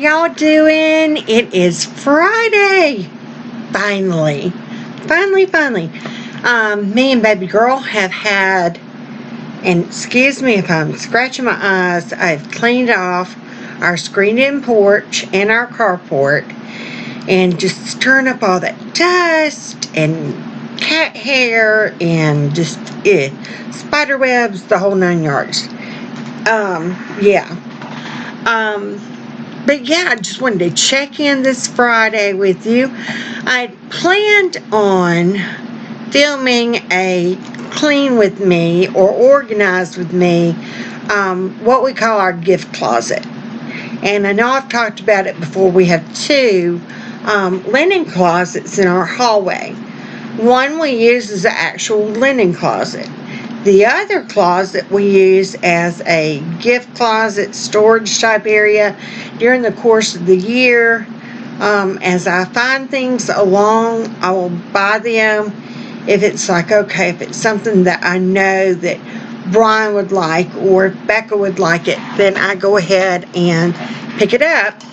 y'all doing? It is Friday. Finally. Me and baby girl have had, and excuse me if I'm scratching my eyes, I've cleaned off our screened-in porch and our carport and just stirring up all that dust and cat hair and just spider webs, the whole 9 yards. But yeah, I just wanted to check in this Friday with you. I planned on filming a clean with me or organized with me, what we call our gift closet. And I know I've talked about it before. We have two linen closets in our hallway. One we use as an actual linen closet. The other closet we use as a gift closet storage type area during the course of the year. As I find things along, I will buy them. If it's if it's something that I know that Brian would like or if Becca would like it, then I go ahead and pick it up.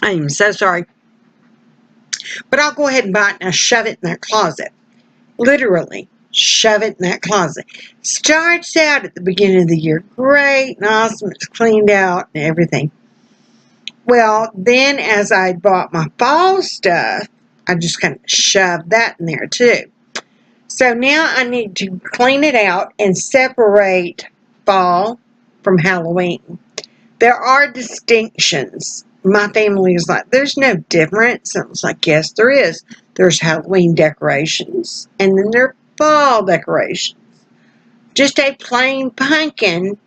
I am so sorry. But I'll go ahead and buy it and I'll shove it in that closet. Literally, shove it in that closet. Starts out at the beginning of the year great and awesome. It's cleaned out and everything. Well, then as I bought my fall stuff, I just kind of shoved that in there too. So now I need to clean it out and separate fall from Halloween. There are distinctions. My family is like, there's no difference. And I was like, yes, there is. There's Halloween decorations, and then there are fall decorations. Just a plain pumpkin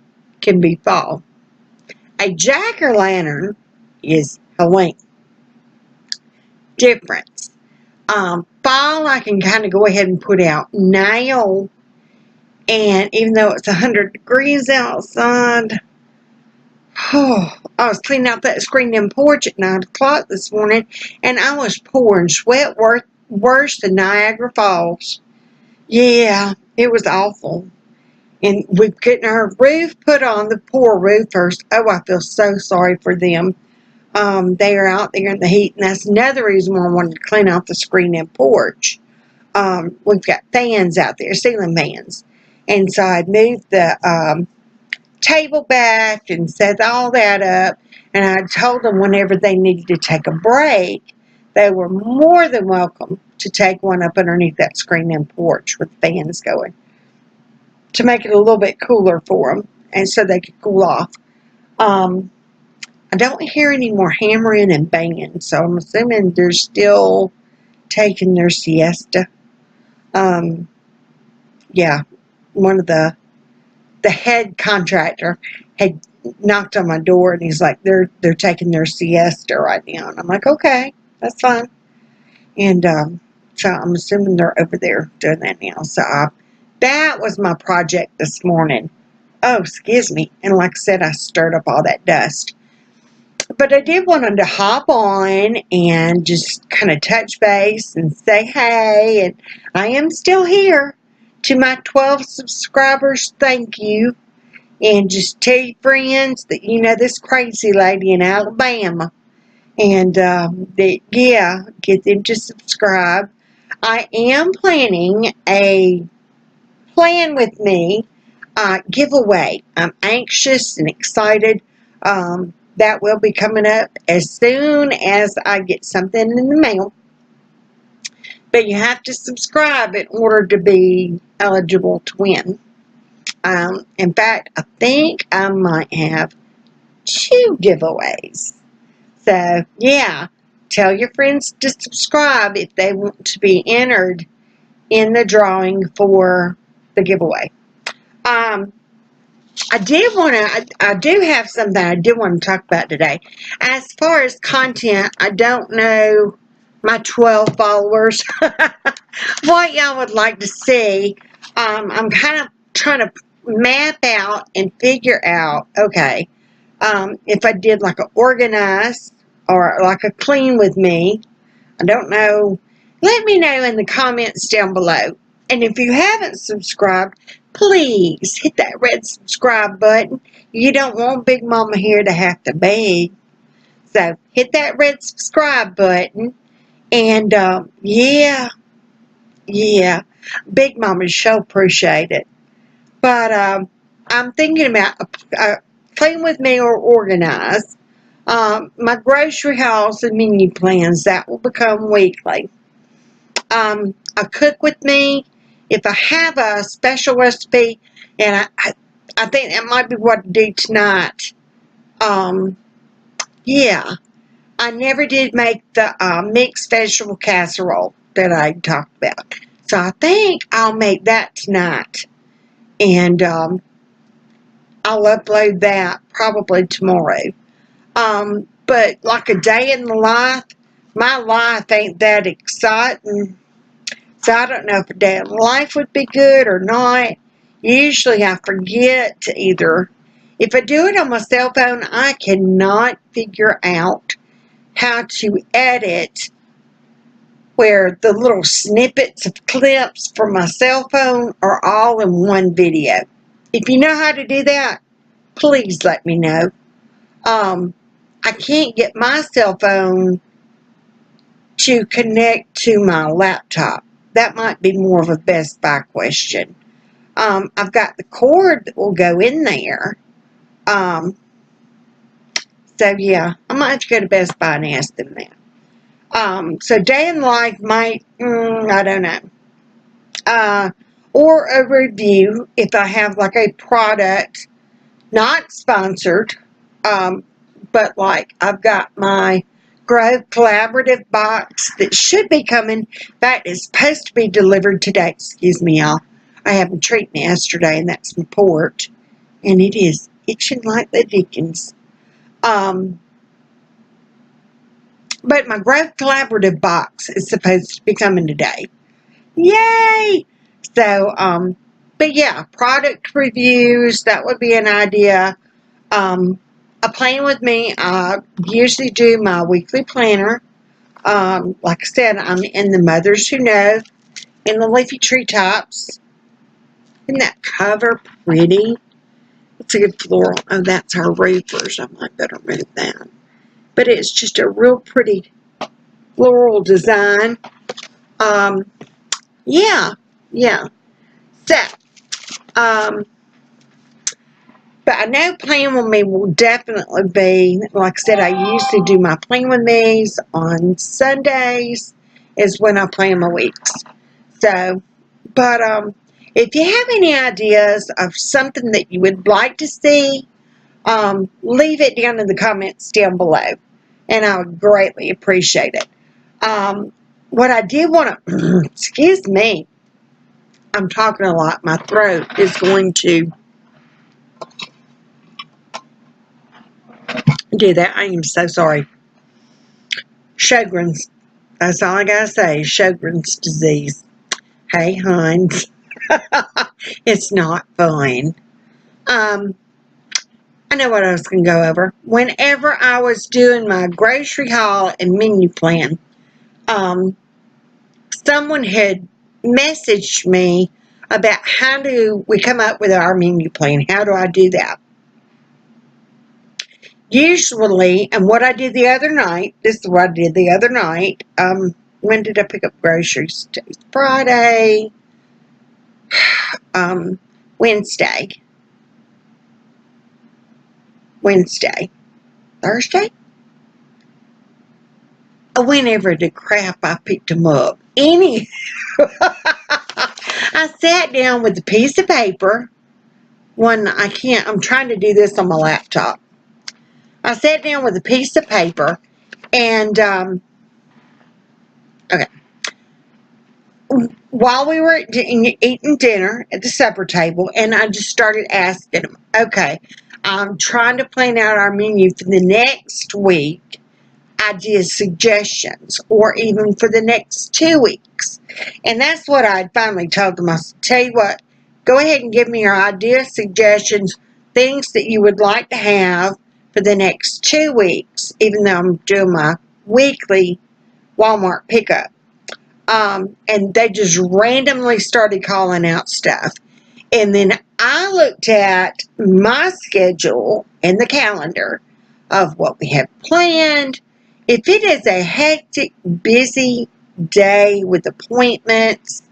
can be fall. A jack-o'-lantern is Halloween. Difference. Fall, I can kind of go ahead and put out now, and even though it's 100 degrees outside, I was cleaning out that screened-in porch at 9 o'clock this morning, and I was pouring sweat worse than Niagara Falls. Yeah, it was awful. And we're getting our roof put on, the poor roofers. Oh, I feel so sorry for them. They are out there in the heat, and that's another reason why I wanted to clean out the screened-in porch. We've got fans out there, ceiling fans. And so I moved the table back and set all that up, and I told them whenever they needed to take a break, they were more than welcome to take one up underneath that screen-in porch with fans going to make it a little bit cooler for them and so they could cool off. I don't hear any more hammering and banging, so I'm assuming they're still taking their siesta. Yeah, one of the head contractor had knocked on my door, and he's like, they're taking their siesta right now. And I'm like, okay, that's fine. And so I'm assuming they're over there doing that now. So that was my project this morning. Oh, excuse me. And like I said, I stirred up all that dust. But I did want them to hop on and just kind of touch base and say hey. And I am still here. To my 12 subscribers, thank you. And just tell your friends that you know this crazy lady in Alabama. And get them to subscribe. I am planning a Plan With Me giveaway. I'm anxious and excited. That will be coming up as soon as I get something in the mail. But you have to subscribe in order to be eligible to win. In fact, I think I might have 2 giveaways. So, yeah, tell your friends to subscribe if they want to be entered in the drawing for the giveaway. I do have something I did want to talk about today. As far as content, I don't know my 12 followers what y'all would like to see. I'm kind of trying to map out and figure out, okay, if I did like an organize or like a clean with me. I don't know. Let me know in the comments down below. And if you haven't subscribed, please hit that red subscribe button. You don't want Big Mama here to have to beg. So hit that red subscribe button. And yeah, Big Mama sure appreciate it. But I'm thinking about playing with me or organize. My grocery hauls and menu plans, that will become weekly. A cook with me, if I have a special recipe, and I think that might be what I do tonight. Yeah, I never did make the mixed vegetable casserole that I talked about. So I think I'll make that tonight. And I'll upload that probably tomorrow. But like a day in the life, my life ain't that exciting. So I don't know if a day in life would be good or not. Usually I forget to either. If I do it on my cell phone, I cannot figure out how to edit where the little snippets of clips from my cell phone are all in one video. If you know how to do that, please let me know. I can't get my cell phone to connect to my laptop. That might be more of a Best Buy question. I've got the cord that will go in there. So yeah, I might have to go to Best Buy and ask them that. So day in life might, I don't know. Or a review if I have like a product, not sponsored, but like I've got my Grow Collaborative box that should be coming. In fact, it's supposed to be delivered today. Excuse me, y'all. I had a treatment yesterday, and that's my port, and it is itching like the dickens. But my Grow Collaborative box is supposed to be coming today. Yay! So, but yeah, product reviews, that would be an idea. A plan with me, I usually do my weekly planner. Like I said, I'm in the Mothers Who Know, in the leafy treetops. Isn't that cover pretty? It's a good floral. Oh, that's our roofers. I might better move that. But it's just a real pretty floral design. Yeah. So, but I know Playing With Me will definitely be, like I said, I usually do my Playing With Me's on Sundays is when I plan my weeks. So, but if you have any ideas of something that you would like to see, leave it down in the comments down below, and I would greatly appreciate it. What I did want to, excuse me, I'm talking a lot. My throat is going to do that. I am so sorry. Sjogren's. That's all I gotta say. Sjogren's disease. Hey, Hans. It's not fun. I know what I was going to go over. Whenever I was doing my grocery haul and menu plan, someone had messaged me about how do we come up with our menu plan. How do I do that? Usually, and what I did the other night, this is what I did the other night. When did I pick up groceries? Friday, Wednesday, Thursday? Whenever the crap I picked them up. I sat down with a piece of paper. I'm trying to do this on my laptop. I sat down with a piece of paper and, okay. While we were eating dinner at the supper table, and I just started asking them, okay, I'm trying to plan out our menu for the next week. Idea suggestions, or even for the next 2 weeks. And that's what I finally told them. I said, tell you what, go ahead and give me your idea suggestions, things that you would like to have for the next 2 weeks, even though I'm doing my weekly Walmart pickup. And they just randomly started calling out stuff. And then I looked at my schedule and the calendar of what we have planned. If it is a hectic, busy day with appointments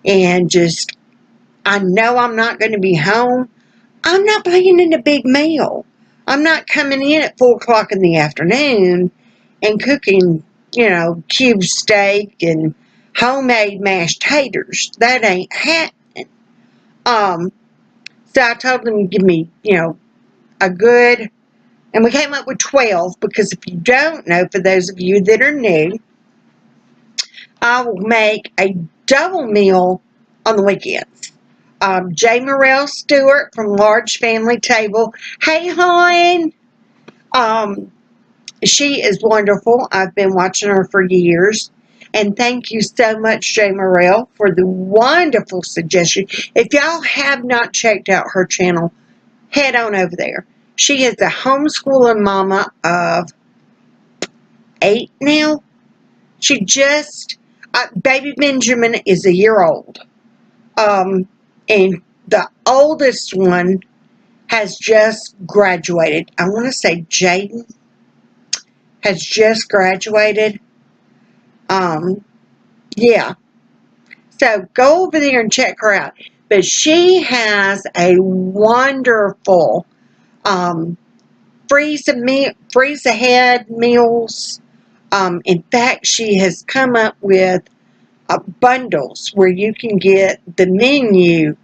and just I know I'm not going to be home, I'm not planning a big meal. I'm not coming in at 4 o'clock in the afternoon and cooking, cube steak and homemade mashed taters. That ain't happening. So I told them to give me, a good, and we came up with 12 because if you don't know, for those of you that are new, I will make a double meal on the weekends. J. Morrell Stewart from Large Family Table. Hey, hon. She is wonderful. I've been watching her for years. And thank you so much, J. Morrell, for the wonderful suggestion. If y'all have not checked out her channel, head on over there. She is a homeschooling mama of 8 now. She just, baby Benjamin is a year old. And the oldest one has just graduated. I want to say Jaden has just graduated. Yeah. So go over there and check her out. But she has a wonderful freeze ahead meals. In fact, she has come up with bundles where you can get the menu,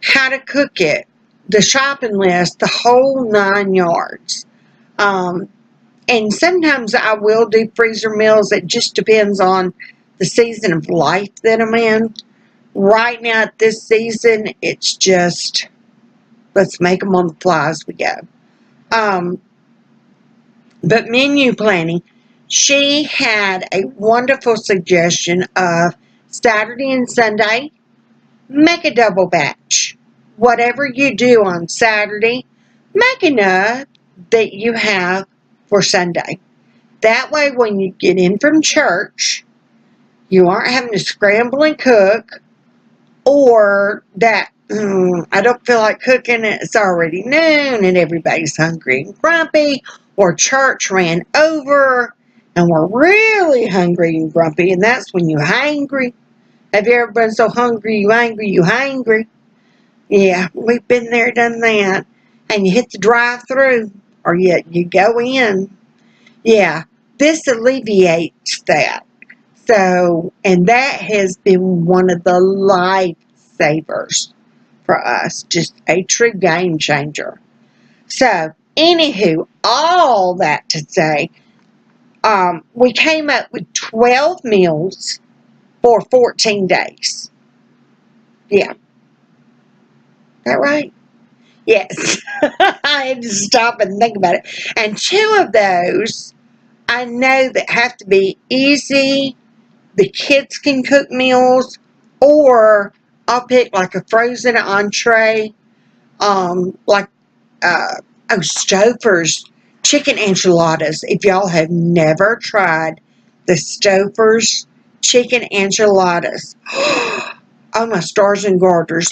how to cook it, the shopping list, the whole 9 yards. And sometimes I will do freezer meals. It just depends on the season of life that I'm in. Right now at this season, it's just, let's make them on the fly as we go. But menu planning, she had a wonderful suggestion of Saturday and Sunday, make a double batch. Whatever you do on Saturday, make enough that you have for Sunday. That way, when you get in from church, you aren't having to scramble and cook, or that, I don't feel like cooking, it's already noon and everybody's hungry and grumpy, or church ran over and we're really hungry and grumpy, and that's when you're hangry. Have you ever been so hungry, you hangry? Yeah, we've been there, done that. And you hit the drive-through, or you go in. Yeah, this alleviates that. So, and that has been one of the lifesavers for us. Just a true game changer. So, anywho, all that to say, we came up with 12 meals for 14 days. Yeah. Is that right? Yes. I had to stop and think about it. And 2 of those I know that have to be easy. The kids can cook meals, or I'll pick like a frozen entree, like Stouffer's chicken enchiladas. If y'all have never tried the Stouffer's chicken enchiladas, oh my stars and garters,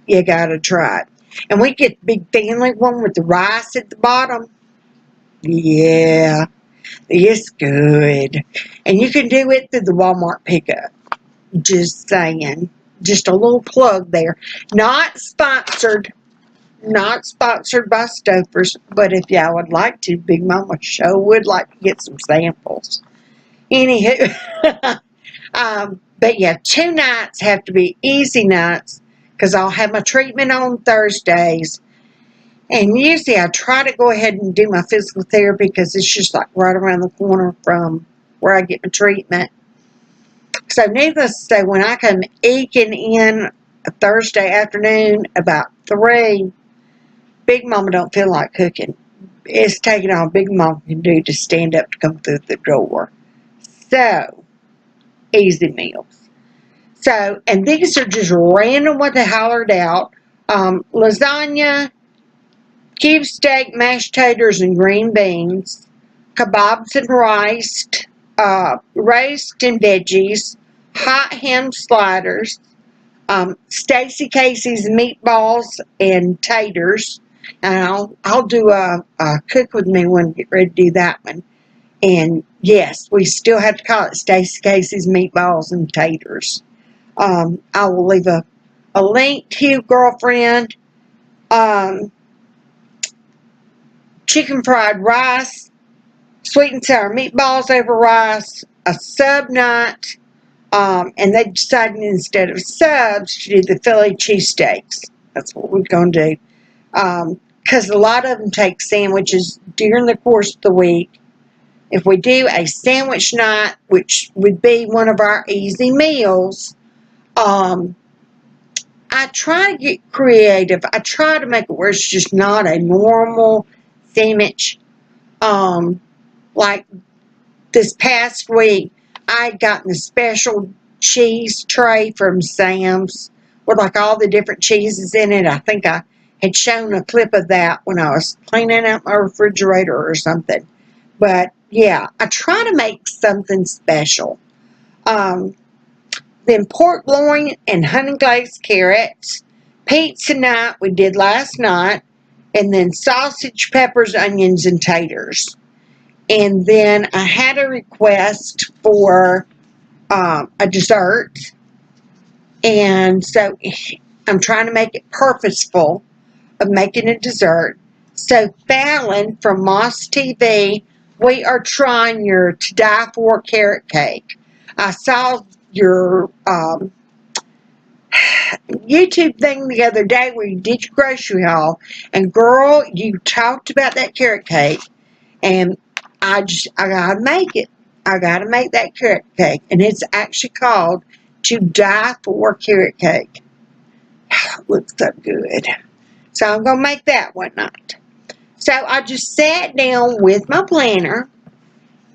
you gotta try it. And we get the big family one with the rice at the bottom. Yeah, it's good. And you can do it through the Walmart pickup. Just saying. Just a little plug there. Not sponsored. Not sponsored by Stouffer's. But if y'all would like to, Big Mama sure would like to get some samples. Anywho. But yeah, 2 nights have to be easy nights, because I'll have my treatment on Thursdays. And usually I try to go ahead and do my physical therapy, because it's just like right around the corner from where I get my treatment. So needless to say, when I come eking in a Thursday afternoon about 3, Big Mama don't feel like cooking. It's taking all Big Mama can do to stand up to come through the door. So, easy meals. So, and these are just random what they hollered out. Lasagna, cube steak, mashed taters, and green beans. Kebabs and rice, and veggies. hot ham sliders, Stacy Casey's meatballs and taters. And I'll do a cook with me when we get ready to do that one. And yes, we still have to call it Stacy Casey's meatballs and taters. I will leave a link to you, girlfriend. Um, Chicken fried rice, sweet and sour meatballs over rice, a sub night, and they decided instead of subs to do the Philly cheesesteaks. That's what we're going to do. Because a lot of them take sandwiches during the course of the week. If we do a sandwich night, which would be one of our easy meals, I try to get creative. I try to make it where it's just not a normal sandwich. Like this past week, I had gotten a special cheese tray from Sam's with like all the different cheeses in it. I think I had shown a clip of that when I was cleaning out my refrigerator or something. But yeah, I try to make something special. Then pork loin and honey glazed carrots. Pizza night we did last night. And then sausage, peppers, onions, and taters. And then I had a request for a dessert. And so I'm trying to make it purposeful of making a dessert. So Fallon from Moss TV, we are trying your To Die For carrot cake. I saw your YouTube thing the other day where you did your grocery haul, and girl, you talked about that carrot cake, and I gotta make it. I gotta make that carrot cake, and it's actually called To Die For carrot cake. It looks so good. So I'm gonna make that one night. So I just sat down with my planner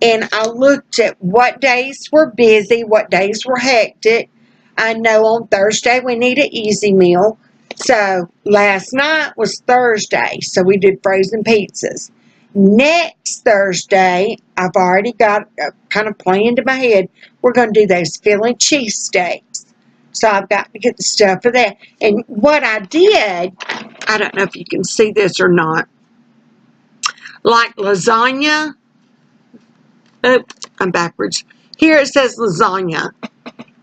and I looked at what days were busy, what days were hectic. I know on Thursday we need an easy meal. So last night was Thursday, so we did frozen pizzas. Next Thursday, I've already got kind of planned in my head, we're going to do those Philly cheesesteaks. So I've got to get the stuff for that. And what I did, I don't know if you can see this or not, like lasagna. Oh, I'm backwards. Here it says lasagna.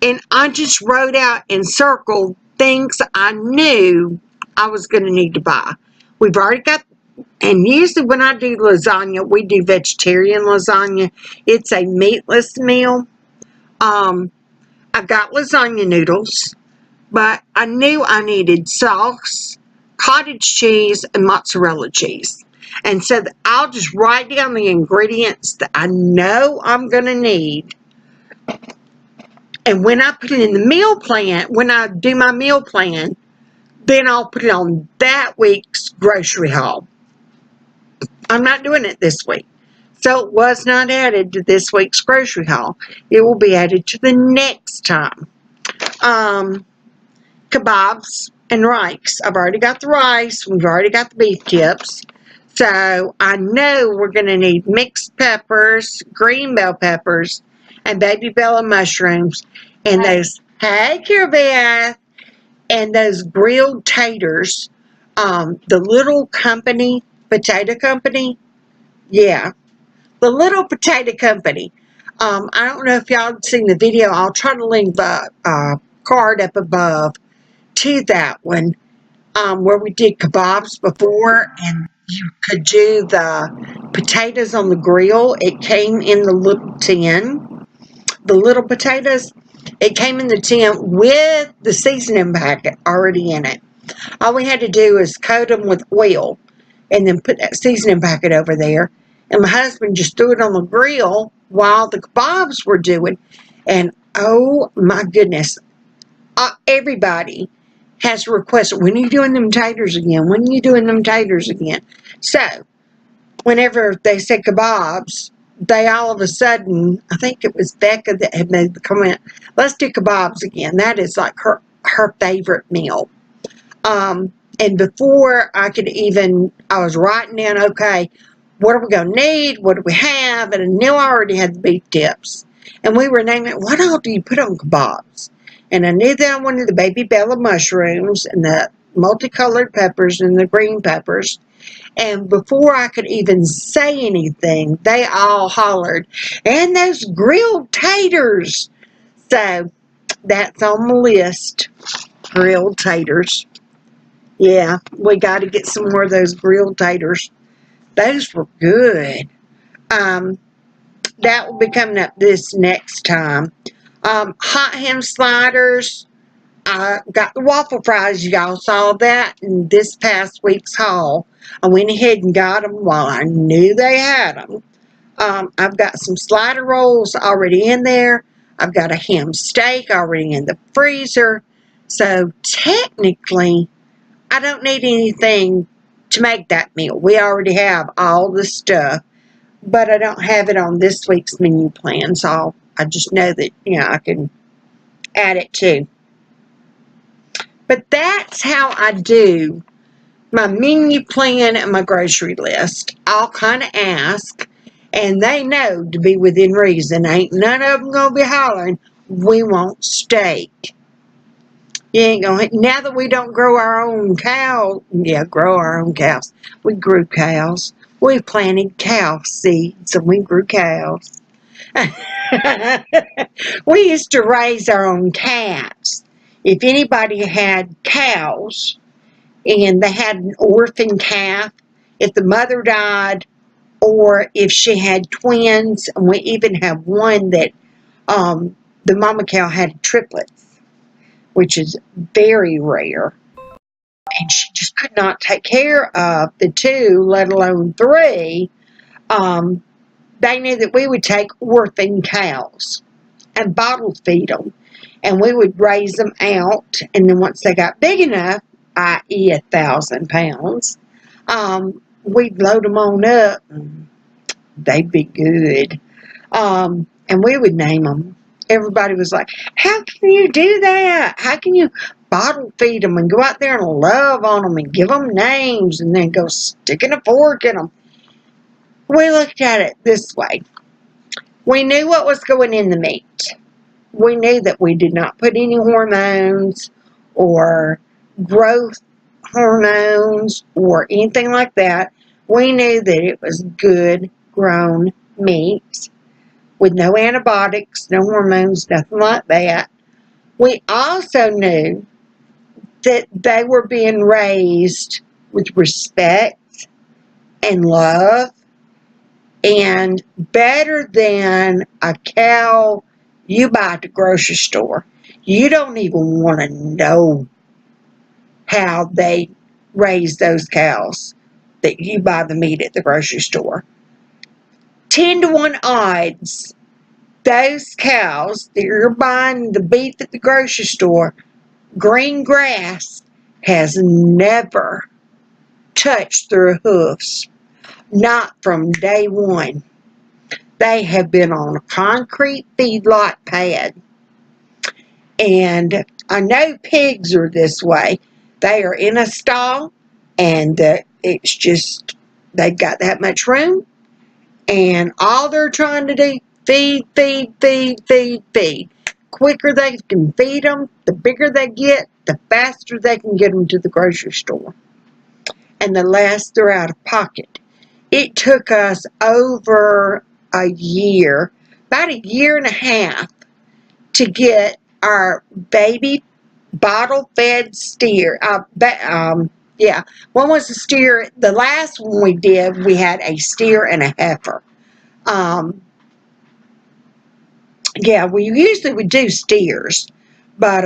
And I just wrote out and circled things I knew I was going to need to buy. We've already got, and usually when I do lasagna, we do vegetarian lasagna. It's a meatless meal. I got lasagna noodles, but I knew I needed sauce, cottage cheese, and mozzarella cheese. And so I'll just write down the ingredients that I know I'm going to need. And when I put it in the meal plan, when I do my meal plan, then I'll put it on that week's grocery haul. I'm not doing it this week. So it was not added to this week's grocery haul. It will be added to the next time. Kebabs and rice. I've already got the rice. We've already got the beef tips. So I know we're going to need mixed peppers, green bell peppers, and baby bella mushrooms. And those, hey, Kirabeth, and those grilled taters. The little company, potato company. Yeah, the little potato company. I don't know if y'all have seen the video. I'll try to link the card up above to that one where we did kebabs before, and you could do the potatoes on the grill. It came in the little tin. The little potatoes, it came in the tin with the seasoning packet already in it. All we had to do is coat them with oil and then put that seasoning packet over there. And my husband just threw it on the grill while the kebabs were doing. And oh my goodness, everybody has requested, when are you doing them taters again? When are you doing them taters again? So, whenever they said kebabs, they all of a sudden, I think it was Becca that had made the comment, let's do kebabs again. That is like her favorite meal. And before I could even, I was writing down, okay, what are we going to need? What do we have? And I knew I already had the beef tips. And we were naming, what all do you put on kebabs? And I knew that I wanted the baby Bella mushrooms and the multicolored peppers and the green peppers. And before I could even say anything, they all hollered, and those grilled taters. So that's on the list, grilled taters. Yeah, we got to get some more of those grilled taters. Those were good. That will be coming up this next time. Hot ham sliders. I got the waffle fries. Y'all saw that in this past week's haul. I went ahead and got them while I knew they had them. I've got some slider rolls already in there. I've got a ham steak already in the freezer. So technically, I don't need anything to make that meal. We already have all the stuff, but I don't have it on this week's menu plan. So I just know that, I can add it too. But that's how I do my menu plan and my grocery list. I'll kind of ask, and they know to be within reason. Ain't none of them going to be hollering, we want steak. You ain't going to, now that we don't grow our own cows, grow our own cows. We grew cows. We planted cow seeds and we grew cows. We used to raise our own cats. If anybody had cows and they had an orphan calf, if the mother died or if she had twins, and we even have one that the mama cow had triplets, which is very rare, and she just could not take care of the two, let alone three. They knew that we would take orphan cows and bottle feed them, and we would raise them out, and then once they got big enough, i.e. 1,000 pounds, we'd load them on up, and they'd be good, and we would name them. Everybody was like, how can you do that? How can you bottle feed them and go out there and love on them and give them names and then go sticking a fork in them? We looked at it this way. We knew what was going in the meat. We knew that we did not put any hormones or growth hormones or anything like that. We knew that it was good grown meat with no antibiotics, no hormones, nothing like that. We also knew that they were being raised with respect and love, and better than a cow you buy at the grocery store. You don't even want to know how they raise those cows that you buy the meat at the grocery store. 10 to 1 odds, those cows that you're buying the beef at the grocery store, green grass has never touched their hoofs. Not from day one. They have been on a concrete feedlot pad. And I know pigs are this way. They are in a stall, and it's just, they've got that much room, and all they're trying to do, feed, feed, feed, feed, feed. Quicker they can feed them, the bigger they get, the faster they can get them to the grocery store. And the less they're out of pocket. It took us over a year, about a year and a half, to get our baby bottle-fed steer. One was a steer. The last one we did, we had a steer and a heifer. We usually would do steers, but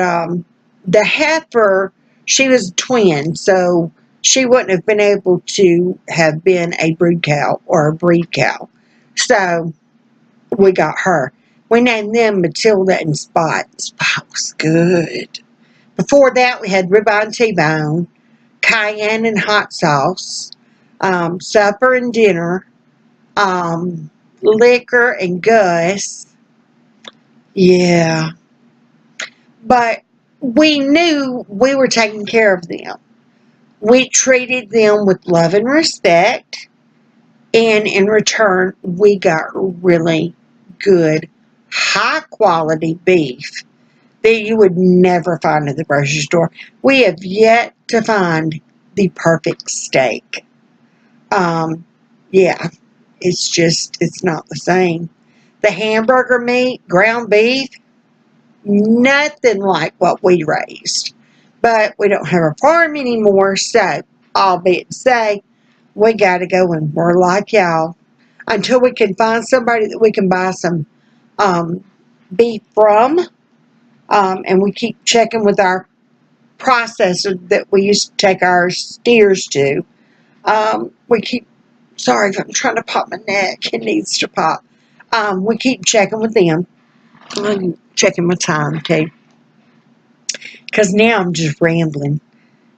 the heifer, she was a twin, so she wouldn't have been able to have been a brood cow or a breed cow. So we got her. We named them Matilda and Spot. Spot was good. Before that, we had ribeye and T-bone, cayenne and hot sauce, supper and dinner, liquor and Gus. Yeah. But we knew we were taking care of them. We treated them with love and respect, and in return, we got really good high quality beef that you would never find at the grocery store. We have yet to find the perfect steak. Yeah, it's not the same. The hamburger meat, ground beef, nothing like what we raised. But we don't have a farm anymore, so albeit to say, we got to go and we're like y'all until we can find somebody that we can buy some beef from. And we keep checking with our processor that we used to take our steers to. We keep, sorry if I'm trying to pop my neck, it needs to pop. We keep checking with them. I'm checking my time too. Because now I'm just rambling.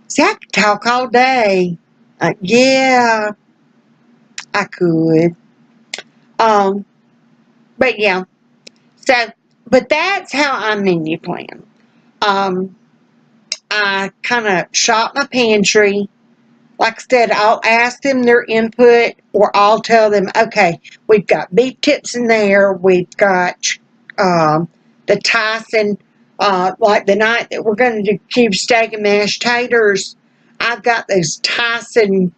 See, I could talk all day. Yeah, I could. Um, but yeah. So, but that's how I menu plan. Um, I kind of shop my pantry. Like I said, I'll ask them their input, or I'll tell them, okay, we've got beef tips in there. We've got the Tyson, like the night that we're going to do cube steak and mashed taters. I've got those Tyson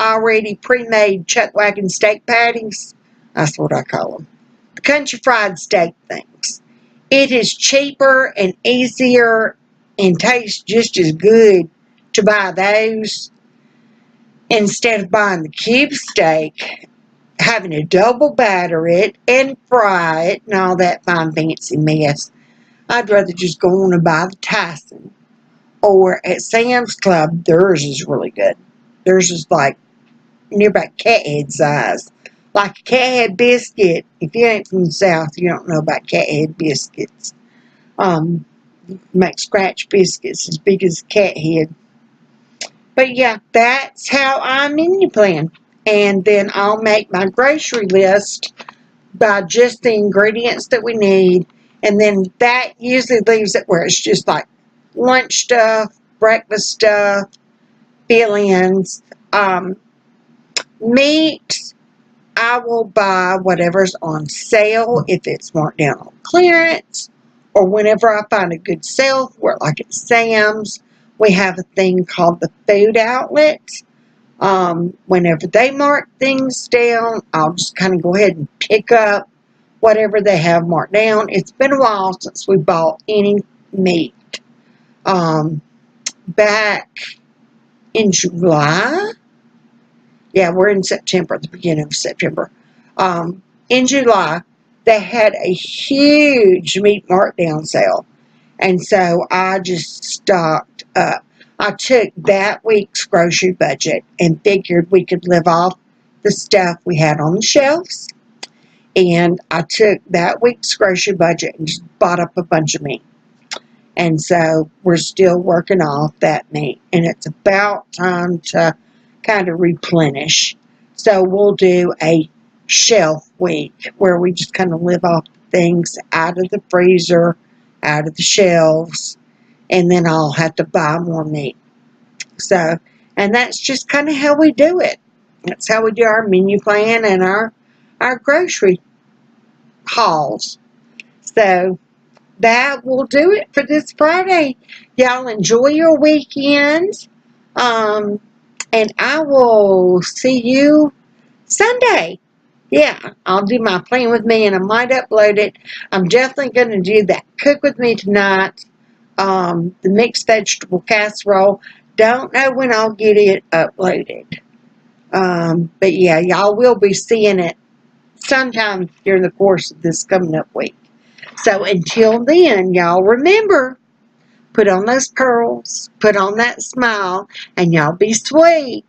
already pre-made chuck wagon steak patties. That's what I call them. The country fried steak things. It is cheaper and easier and tastes just as good to buy those instead of buying the cube steak, having to double batter it and fry it and all that fine fancy mess. I'd rather just go on and buy the Tyson. Or at Sam's Club, theirs is really good. Theirs is like near about cat head size. Like a cat head biscuit. If you ain't from the South, you don't know about cat head biscuits. Make scratch biscuits as big as a cat head. But yeah, that's how I menu plan. And then I'll make my grocery list by just the ingredients that we need. And then that usually leaves it where it's just like lunch stuff, breakfast stuff, fill-ins. Meat, I will buy whatever's on sale if it's marked down on clearance, or whenever I find a good sale for it, like at Sam's. We have a thing called the food outlet. Whenever they mark things down, I'll just kind of go ahead and pick up whatever they have marked down. It's been a while since we bought any meat. Back in July, yeah, we're in September, the beginning of September. In July, they had a huge meat markdown sale. And so I just stocked up. I took that week's grocery budget and figured we could live off the stuff we had on the shelves. And I took that week's grocery budget and just bought up a bunch of meat. And so we're still working off that meat. And it's about time to kind of replenish. So we'll do a shelf week where we just kind of live off things out of the freezer, out of the shelves, and then I'll have to buy more meat. So, and that's just kind of how we do it. That's how we do our menu plan and our grocery hauls. So that will do it for this Friday. Y'all enjoy your weekend. And I will see you Sunday. Yeah, I'll do my plan with me and I might upload it. I'm definitely going to do that cook with me tonight. The mixed vegetable casserole. Don't know when I'll get it uploaded. But yeah, y'all will be seeing it sometime during the course of this coming up week. So until then, y'all remember, put on those pearls, put on that smile, and y'all be sweet.